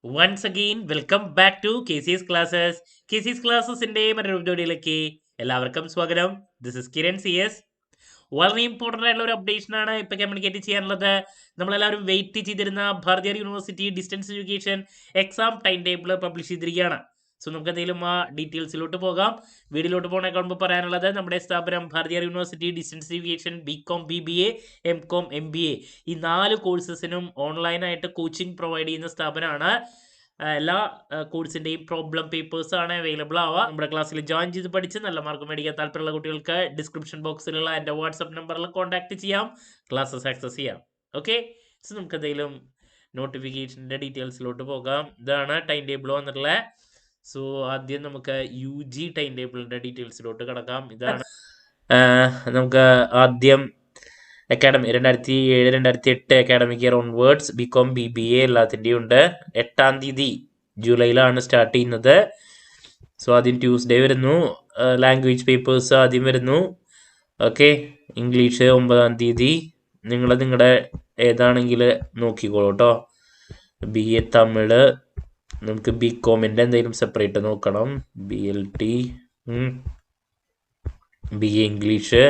Once again, welcome back to KCS Classes. KCS Classesന്റെ മറ്റൊരു വീഡിയോയിലേക്ക് എല്ലാവർക്കും സ്വാഗതം. This is Kiran CS. വളരെ ഇമ്പോർട്ടൻ്റ് ആയിട്ടുള്ള ഒരു അപ്ഡേഷൻ ആണ് ഇപ്പൊ കമ്മ്യൂണിക്കേറ്റ് ചെയ്യാനുള്ളത്. നമ്മളെല്ലാവരും വെയിറ്റ് ചെയ്തിരുന്ന ഭാരതീയ university distance education exam time table publish ചെയ്തിരിക്കുകയാണ്. സോ നമുക്ക് എന്തെങ്കിലും ആ ഡീറ്റെയിൽസിലോട്ട് പോകാം. വീഡിയോയിലോട്ട് പോകുന്നതിനേക്കാൾ മുമ്പ് പറയാനുള്ളത് നമ്മുടെ സ്ഥാപനം ഭാരതീയ university distance education BCom BBA MCom MBA ഈ 4 കോഴ്സസിനും ഓൺലൈനായിട്ട് കോച്ചിങ് പ്രൊവൈഡ് ചെയ്യുന്ന സ്ഥാപനമാണ്. എല്ലാ കോഴ്സിൻ്റെയും പ്രോബ്ലം പേപ്പേഴ്സ് ആണ് അവൈലബിൾ ആവുക. നമ്മുടെ ക്ലാസ്സിൽ ജോയിൻ ചെയ്ത് പഠിച്ച് നല്ല മാർക്ക് മേടിക്കാൻ താല്പര്യമുള്ള കുട്ടികൾക്ക് ഡിസ്ക്രിപ്ഷൻ ബോക്സിലുള്ള എൻ്റെ വാട്സപ്പ് നമ്പറിൽ കോൺടാക്ട് ചെയ്യാം, ക്ലാസ്സസ് ആക്സസ് ചെയ്യാം. ഓക്കെ, സോ നമുക്ക് എന്തെങ്കിലും നോട്ടിഫിക്കേഷൻ്റെ ഡീറ്റെയിൽസിലോട്ട് പോകാം. ഇതാണ് ടൈം ടേബിൾ വന്നിട്ടുള്ളത്. സോ ആദ്യം നമുക്ക് UG ടൈം ടേബിളിൻ്റെ ഡീറ്റെയിൽസിലോട്ട് കിടക്കാം. ഇതാണ് നമുക്ക് ആദ്യം academy 2007-2008 academic year onwards BCom BBA എല്ലാത്തിൻ്റെയും ഉണ്ട്. 8-ാം തീയതി ജൂലൈയിലാണ് സ്റ്റാർട്ട് ചെയ്യുന്നത്. സോ ആദ്യം ട്യൂസ്ഡേ വരുന്നു. ലാംഗ്വേജ് പേപ്പേഴ്സ് ആദ്യം വരുന്നു. ഓക്കെ, ഇംഗ്ലീഷ് 9-ാം തീയതി. നിങ്ങളുടെ ഏതാണെങ്കിൽ നോക്കിക്കോളൂ കേട്ടോ. BA തമിഴ്, നമുക്ക് BComൻ്റെ എന്തെങ്കിലും സെപ്പറേറ്റ് നോക്കണം. BLT, BA ഇംഗ്ലീഷ്,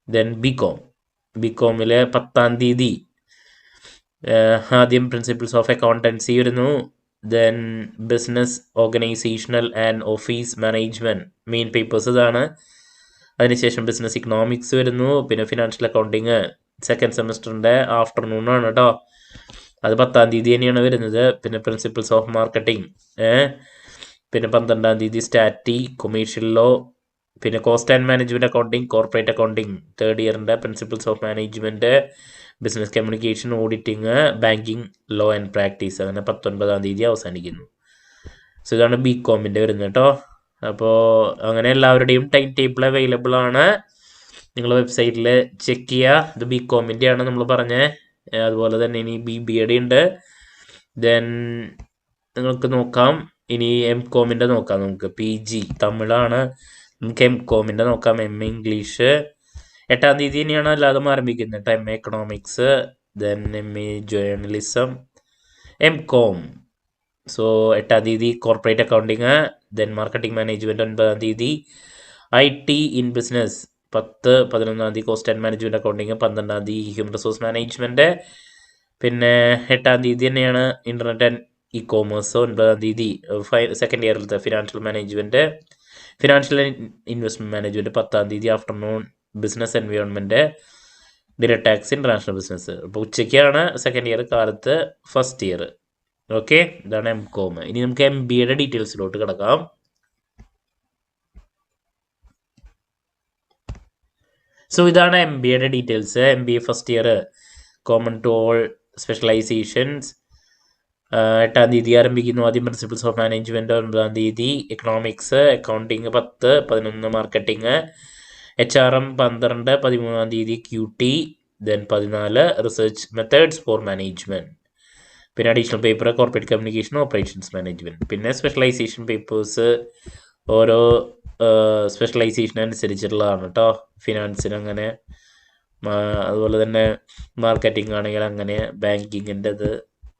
ദെൻ BComൽ 10-ാം തീയതി ആദ്യം പ്രിൻസിപ്പിൾസ് ഓഫ് അക്കൗണ്ടൻസി വരുന്നു. Then business organisational and office management main papers ഇതാണ്. അതിനുശേഷം ബിസിനസ് ഇക്കണോമിക്സ് വരുന്നു. പിന്നെ ഫിനാൻഷ്യൽ അക്കൗണ്ടിങ് സെക്കൻഡ് സെമസ്റ്ററിൻ്റെ ആഫ്റ്റർനൂണാണ് കേട്ടോ. അത് 10-ാം തീയതി തന്നെയാണ് വരുന്നത്. പിന്നെ പ്രിൻസിപ്പിൾസ് ഓഫ് മാർക്കറ്റിംഗ്, പിന്നെ 12-ാം തീയതി സ്റ്റാറ്റി, കൊമേഴ്ഷ്യൽ ലോ, പിന്നെ cost and management accounting, corporate accounting third ഇയറിൻ്റെ principles of management, business communication, auditing, banking, law and practice. അങ്ങനെ 19-ാം തീയതി അവസാനിക്കുന്നു. സോ ഇതാണ് BComൻ്റെ വരുന്നത് കേട്ടോ. അപ്പോൾ അങ്ങനെ എല്ലാവരുടെയും ടൈം ടേബിൾ അവൈലബിൾ ആണ്. നിങ്ങൾ വെബ്സൈറ്റിൽ ചെക്ക് ചെയ്യുക. ഇത് BComൻ്റെ ആണ് നമ്മൾ പറഞ്ഞത്. അതുപോലെ തന്നെ ഇനി BBAയുടെ ഉണ്ട്. ദെൻ നിങ്ങൾക്ക് നോക്കാം. ഇനി MComൻ്റെ നോക്കാം. നമുക്ക് PG തമിഴാണ്. നമുക്ക് MComൻ്റെ നോക്കാം. MA ഇംഗ്ലീഷ് 8-ാം തീയതി തന്നെയാണ് എല്ലാതും ആരംഭിക്കുന്നത്. MA economics, then MA journalism, MCom. So 8-ാം തീയതി corporate accounting, then marketing management 9-ാം തീയതി, IT ഇൻ ബിസിനസ് 10-11-ാം തീയതി കോസ്റ്റ് ആൻഡ് മാനേജ്മെൻറ്റ് അക്കൗണ്ടിങ്, 12-ാം തീയതി ഹ്യൂമൻ റിസോഴ്സ് മാനേജ്മെൻറ്റ്, പിന്നെ 8-ാം തീയതി തന്നെയാണ് ഇൻ്റർനെറ്റ് ആൻഡ് ഇ-കോമേഴ്സ്, 9-ാം തീയതി സെക്കൻഡ് ഇയറിലത്തെ financial management, financial investment management, 10-ാം തീയതി afternoon business environment, direct tax, international business. അപ്പോൾ ഉച്ചയ്ക്കാണ് സെക്കൻഡ് ഇയർ, കാലത്ത് ഫസ്റ്റ് ഇയർ. ഓക്കെ, ഇതാണ് MCom. ഇനി നമുക്ക് MBAയുടെ ഡീറ്റെയിൽസിലോട്ട് കിടക്കാം. സോ ഇതാണ് MBAയുടെ details. MBA first year common to all specializations. 8-ാം തീയതി ആരംഭിക്കുന്നു. ആദ്യം പ്രിൻസിപ്പിൾസ് ഓഫ് മാനേജ്മെൻറ്റ്, 9-ാം തീയതി എക്കണോമിക്സ്, അക്കൗണ്ടിങ് 10, 11 മാർക്കറ്റിംഗ്, HRM 12, 13-ാം തീയതി QT, then 14 research methods four management, പിന്നെ additional paper corporate communication, operations management, പിന്നെ സ്പെഷ്യലൈസേഷൻ പേപ്പേഴ്സ് ഓരോ സ്പെഷ്യലൈസേഷൻ അനുസരിച്ചിട്ടുള്ളതാണ് കേട്ടോ. ഫിനാൻസിന് അങ്ങനെ, അതുപോലെ തന്നെ മാർക്കറ്റിംഗ് ആണെങ്കിൽ അങ്ങനെ, ബാങ്കിങ്ങിൻ്റെ അത്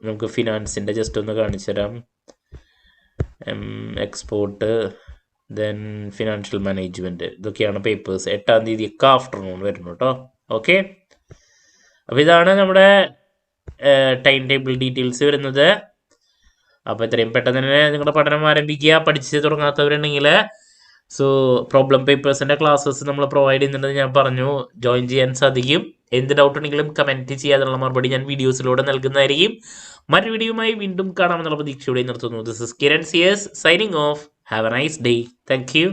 നമുക്ക് ഫിനാൻസിൻ്റെ ജസ്റ്റ് ഒന്ന് കാണിച്ചു തരാം. എക്സ്പോർട്ട്, ദെൻ ഫിനാൻഷ്യൽ മാനേജ്മെൻറ്റ്, ഇതൊക്കെയാണ് പേപ്പേഴ്സ്. 8-ാം തീയതി ഒക്കെ ആഫ്റ്റർനൂൺ വരുന്നു കേട്ടോ. ഓക്കെ, അപ്പോൾ ഇതാണ് നമ്മുടെ ടൈം ടേബിൾ ഡീറ്റെയിൽസ് വരുന്നത്. അപ്പോൾ എത്രയും പെട്ടെന്ന് തന്നെ നിങ്ങളുടെ പഠനം ആരംഭിക്കുക. പഠിച്ച് തുടങ്ങാത്തവരുണ്ടെങ്കിൽ സോ പ്രോബ്ലം പേപ്പേഴ്സിൻ്റെ ക്ലാസ്സസ് നമ്മൾ പ്രൊവൈഡ് ചെയ്യുന്നുണ്ടെന്ന് ഞാൻ പറഞ്ഞു. ജോയിൻ ചെയ്യാൻ സാധിക്കും. എന്ത് ഡൗട്ട് ഉണ്ടെങ്കിലും കമൻറ്റ് ചെയ്യാനുള്ള മറുപടി ഞാൻ വീഡിയോസിലൂടെ നൽകുന്നതായിരിക്കും. മറ്റൊരു വീഡിയോയുമായി വീണ്ടും കാണാമെന്നുള്ള പ്രതീക്ഷയോടെ നിർത്തുന്നു. This is Kiran CS signing off. Have a nice day. Thank U.